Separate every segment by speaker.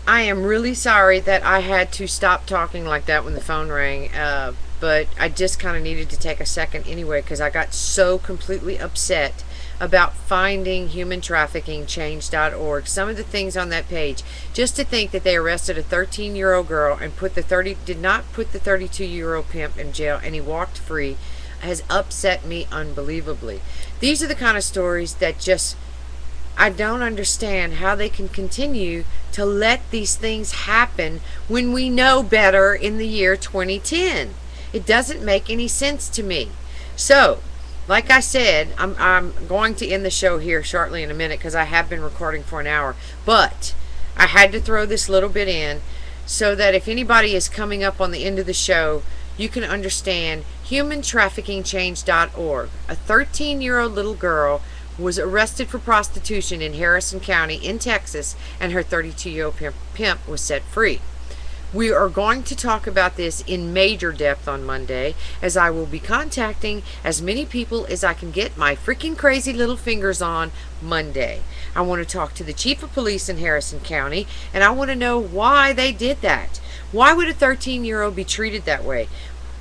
Speaker 1: I am really sorry that I had to stop talking like that when the phone rang, but I just kind of needed to take a second anyway because I got so completely upset about finding human trafficking change.org. Some of the things on that page, just to think that they arrested a 13-year-old girl and did not put the 32-year-old pimp in jail and he walked free, has upset me unbelievably. These are the kind of stories that just, I don't understand how they can continue to let these things happen when we know better in the year 2010. It doesn't make any sense to me. So, like I said, I'm going to end the show here shortly in a minute because I have been recording for an hour. But I had to throw this little bit in so that if anybody is coming up on the end of the show, you can understand humantraffickingchange.org. A 13-year-old little girl was arrested for prostitution in Harrison County in Texas, and her 32-year-old pimp was set free. We are going to talk about this in major depth on Monday, as I will be contacting as many people as I can get my freaking crazy little fingers on Monday. I want to talk to the chief of police in Harrison County, and I want to know why they did that. Why would a 13-year-old be treated that way?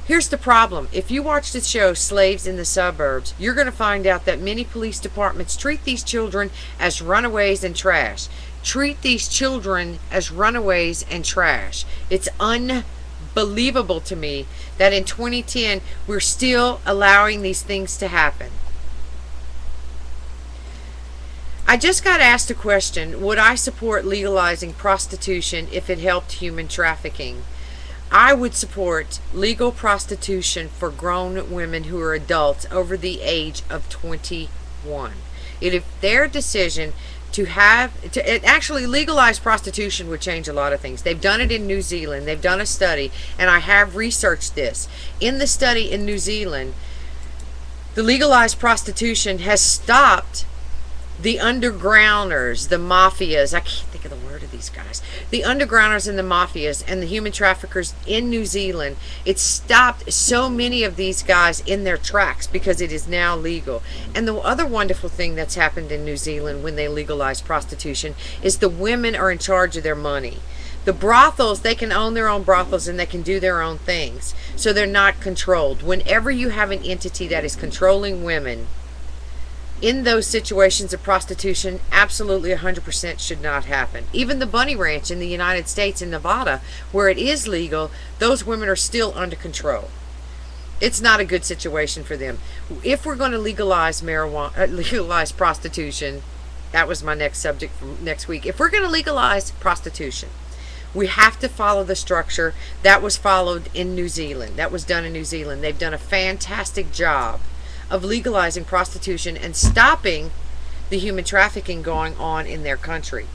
Speaker 1: Here's the problem. If you watch the show Slaves in the Suburbs, you're going to find out that many police departments treat these children as runaways and trash. Treat these children as runaways and trash. It's unbelievable to me that in 2010 we're still allowing these things to happen. I just got asked a question, would I support legalizing prostitution if it helped human trafficking? I would support legal prostitution for grown women who are adults over the age of 21. If their decision to actually legalize prostitution would change a lot of things. They've done it in New Zealand. They've done a study, and I have researched this. In the study in New Zealand, the legalized prostitution has stopped the undergrounders, the mafias, I can't think of the word of these guys, the undergrounders and the mafias and the human traffickers in New Zealand. It stopped so many of these guys in their tracks because it is now legal. And the other wonderful thing that's happened in New Zealand when they legalized prostitution is the women are in charge of their money. The brothels, they can own their own brothels and they can do their own things. So they're not controlled. Whenever you have an entity that is controlling women, in those situations of prostitution, absolutely 100% should not happen. Even the Bunny Ranch in the United States in Nevada, where it is legal, those women are still under control. It's not a good situation for them. If we're going to legalize legalize prostitution, that was my next subject for next week. If we're going to legalize prostitution, we have to follow the structure that was followed in New Zealand. That was done in New Zealand. They've done a fantastic job of legalizing prostitution and stopping the human trafficking going on in their country.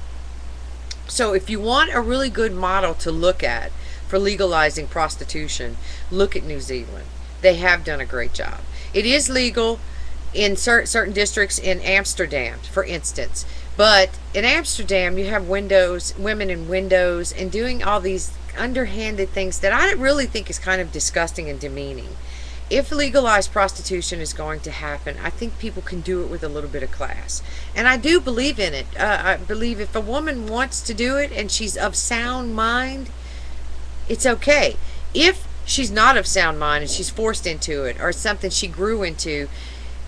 Speaker 1: So if you want a really good model to look at for legalizing prostitution, look at New Zealand. They have done a great job. It is legal in certain districts in Amsterdam, for instance. But in Amsterdam, you have women in windows, and doing all these underhanded things that I really think is kind of disgusting and demeaning. If legalized prostitution is going to happen, I think people can do it with a little bit of class. And I do believe in it. I believe if a woman wants to do it and she's of sound mind, it's okay. If she's not of sound mind and she's forced into it or something she grew into,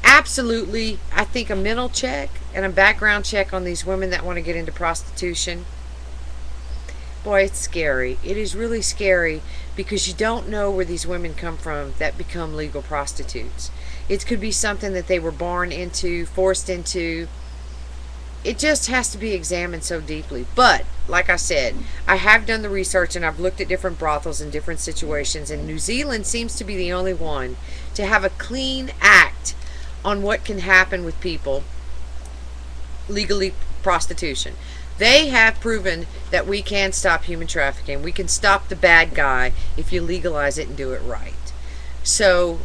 Speaker 1: absolutely, I think a mental check and a background check on these women that want to get into prostitution, boy, it's scary. It is really scary because you don't know where these women come from that become legal prostitutes. It could be something that they were born into, forced into. It just has to be examined so deeply. But, like I said, I have done the research and I've looked at different brothels in different situations, and New Zealand seems to be the only one to have a clean act on what can happen with people legally prostitution. They have proven that we can stop human trafficking. We can stop the bad guy if you legalize it and do it right. So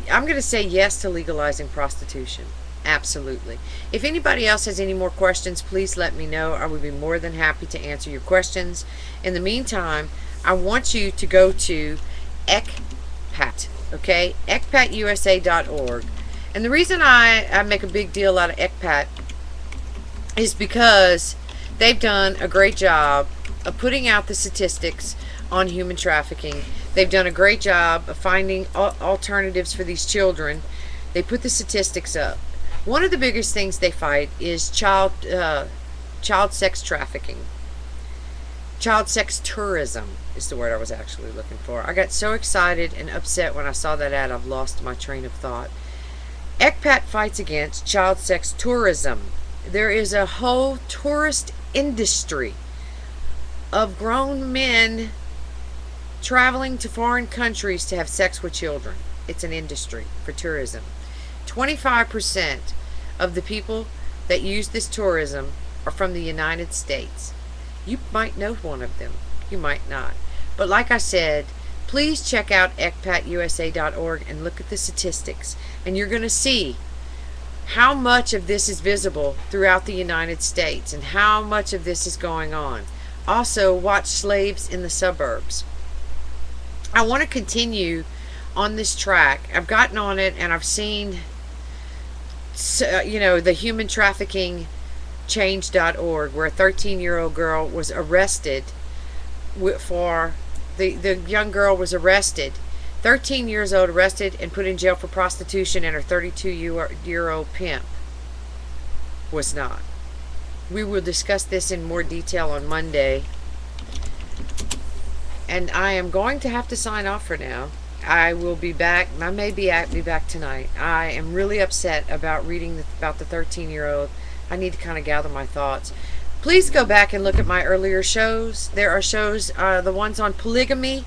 Speaker 1: I'm going to say yes to legalizing prostitution. Absolutely. If anybody else has any more questions, please let me know. I would be more than happy to answer your questions. In the meantime, I want you to go to ECPAT, okay? ECPATUSA.org. And the reason I make a big deal out of ECPAT is because they've done a great job of putting out the statistics on human trafficking. They've done a great job of finding alternatives for these children. They put the statistics up. One of the biggest things they fight is child sex trafficking. Child sex tourism is the word I was actually looking for. I got so excited and upset when I saw that ad, I've lost my train of thought. ECPAT fights against child sex tourism. There is a whole tourist industry of grown men traveling to foreign countries to have sex with children. It's an industry for tourism. 25% of the people that use this tourism are from the United States. You might know one of them. You might not. But like I said, please check out ecpatusa.org and look at the statistics. And you're going to see how much of this is visible throughout the United States and how much of this is going on. Also, watch Slaves in the Suburbs. I want to continue on this track. I've gotten on it and I've seen, the human trafficking change.org, where a 13-year-old girl was arrested the young girl was arrested, 13 years old, arrested and put in jail for prostitution, and her 32-year-old pimp was not. We will discuss this in more detail on Monday, and I am going to have to sign off for now. I will be back. I may be back tonight. I am really upset about reading about the 13-year-old. I need to kind of gather my thoughts. Please go back and look at my earlier shows. There are shows, the ones on polygamy,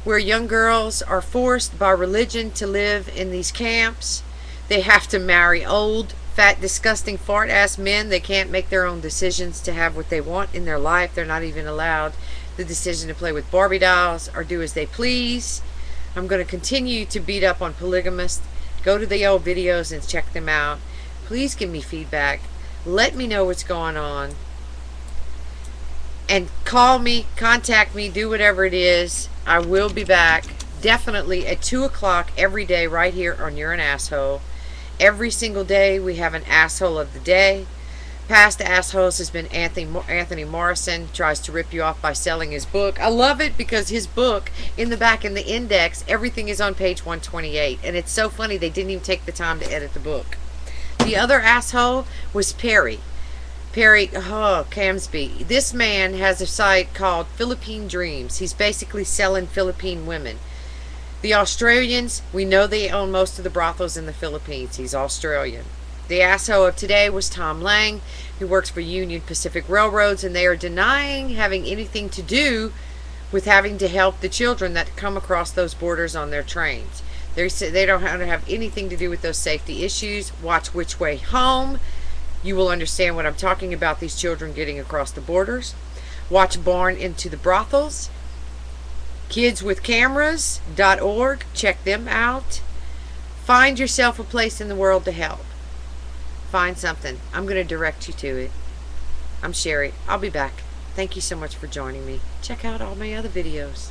Speaker 1: where young girls are forced by religion to live in these camps. They have to marry old, fat, disgusting, fart-ass men. They can't make their own decisions to have what they want in their life. They're not even allowed the decision to play with Barbie dolls or do as they please. I'm going to continue to beat up on polygamists. Go to the old videos and check them out. Please give me feedback. Let me know what's going on. And call me, contact me, do whatever it is. I will be back definitely at 2 o'clock every day right here on You're an Asshole. Every single day we have an asshole of the day. Past assholes has been Anthony Morrison. Tries to rip you off by selling his book. I love it because his book, in the back in the index, everything is on page 128. And it's so funny they didn't even take the time to edit the book. The other asshole was Perry Camsby. This man has a site called Philippine Dreams. He's basically selling Philippine women. The Australians, we know they own most of the brothels in the Philippines. He's Australian. The asshole of today was Tom Lang, who works for Union Pacific Railroads, and they are denying having anything to do with having to help the children that come across those borders on their trains. They don't have anything to do with those safety issues. Watch Which Way Home. You will understand what I'm talking about, these children getting across the borders. Watch Born into the Brothels. Kidswithcameras.org. Check them out. Find yourself a place in the world to help. Find something. I'm going to direct you to it. I'm Sherry. I'll be back. Thank you so much for joining me. Check out all my other videos.